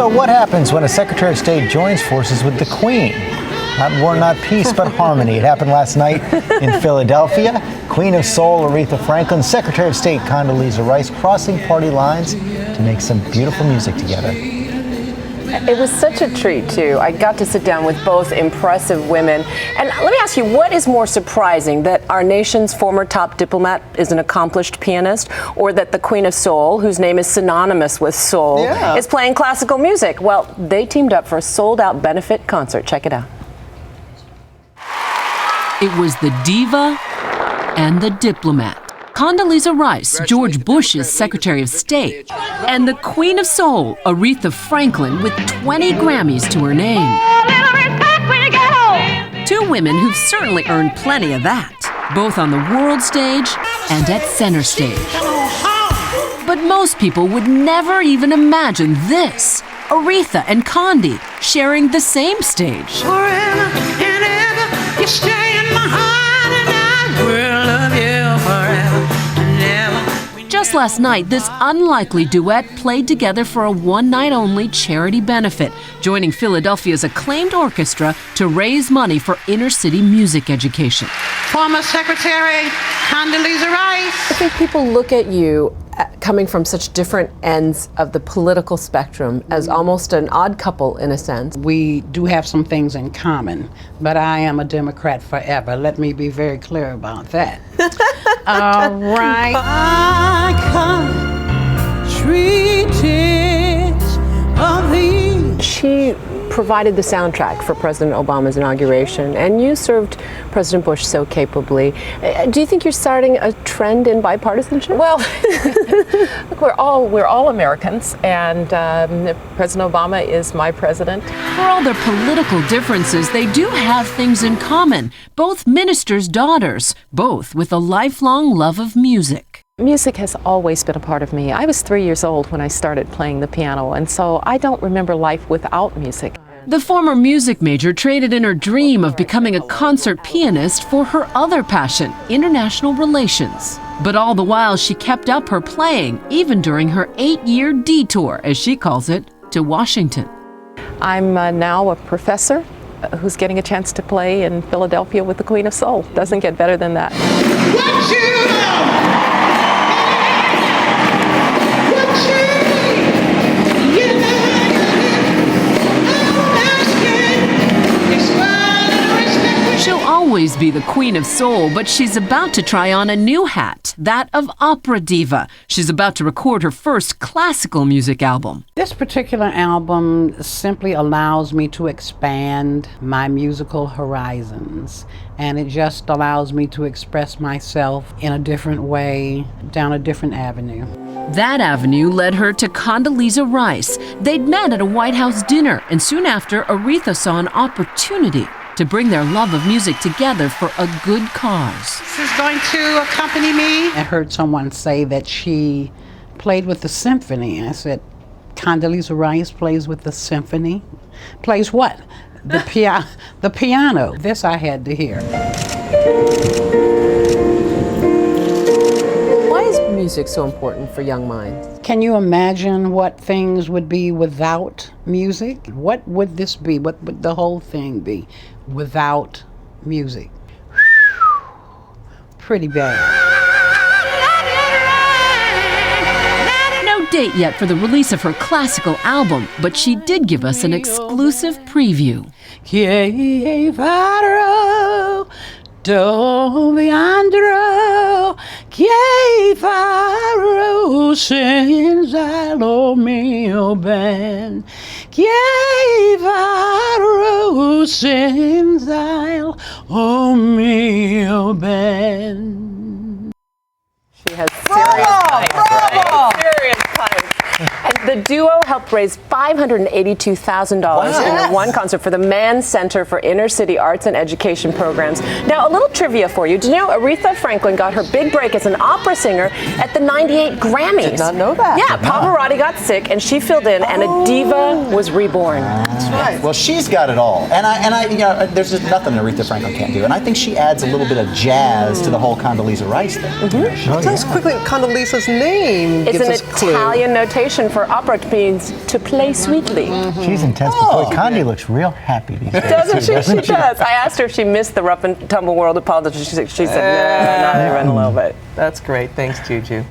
So what happens when a Secretary of State joins forces with the Queen? Not war, not peace, but harmony. It happened last night in Philadelphia. Queen of Soul, Aretha Franklin, Secretary of State Condoleezza Rice crossing party lines to make some beautiful music together. It was such a treat, too. I got to sit down with both impressive women. And let me ask you, what is more surprising, that our nation's former top diplomat is an accomplished pianist, or that the Queen of Soul, whose name is synonymous with soul, is playing classical music? Well, they teamed up for a sold-out benefit concert. Check it out. It was the Diva and the Diplomat. Condoleezza Rice, George Bush's Secretary of State, and the Queen of Soul, Aretha Franklin, with 20 Grammys to her name. Two women who've certainly earned plenty of that, both on the world stage and at center stage. But most people would never even imagine this, Aretha and Condi sharing the same stage. Forever and ever, you stay in my heart, and I will love you forever and ever. Just last night, this unlikely duet played together for a one-night-only charity benefit, joining Philadelphia's acclaimed orchestra to raise money for inner-city music education. Former Secretary Condoleezza Rice. I think people look at you coming from such different ends of the political spectrum as almost an odd couple in a sense. We do have some things in common, but I am a Democrat forever. Let me be very clear about that. All right. I come treaties of thee. She provided the soundtrack for President Obama's inauguration, and you served President Bush so capably. Do you think you're starting a trend in bipartisanship? Well, look, we're all Americans, and President Obama is my president. For all their political differences, they do have things in common. Both ministers' daughters, both with a lifelong love of music. Music has always been a part of me. I was 3 years old when I started playing the piano, and so I don't remember life without music. The former music major traded in her dream of becoming a concert pianist for her other passion, international relations. But all the while, she kept up her playing, even during her 8-year detour, as she calls it, to Washington. I'm now a professor who's getting a chance to play in Philadelphia with the Queen of Soul. Doesn't get better than that. What you know? She'll always be the Queen of Soul, but she's about to try on a new hat, that of opera diva. She's about to record her first classical music album. This particular album simply allows me to expand my musical horizons, and it just allows me to express myself in a different way, down a different avenue. That avenue led her to Condoleezza Rice. They'd met at a White House dinner, and soon after, Aretha saw an opportunity to bring their love of music together for a good cause. This is going to accompany me. I heard someone say that she played with the symphony. I said, Condoleezza Rice plays with the symphony? Plays what? The piano. This I had to hear. Why is music so important for young minds? Can you imagine what things would be without music? What would this be? What would the whole thing be without music? Pretty bad. No date yet for the release of her classical album, but she did give us an exclusive preview. Dove andrò, che farò senza lo mio ben? Che farò senza lo mio ben? She has serious pipes, right? Serious pipes. And the duo helped raise $582,000 in one concert for the Mann Center for Inner City Arts and Education Programs. Now, a little trivia for you. Did you know Aretha Franklin got her big break as an opera singer at the '98 Grammys? Did not know that. Yeah, Pavarotti got sick and she filled in, and a diva was reborn. That's right. Well, she's got it all, and I, you know, there's just nothing Aretha Franklin can't do, and I think she adds a little bit of jazz to the whole Condoleezza Rice thing. Tell us quickly Condoleezza's name. It's gives an us a clue. Italian notation for opera opera means to play sweetly. She's intense, but boy, Condi looks real happy these days. Doesn't too, she? doesn't She does. I asked her if she missed the rough and tumble world of politics. She said, no, not even a little bit. That's great. Thanks, Juju.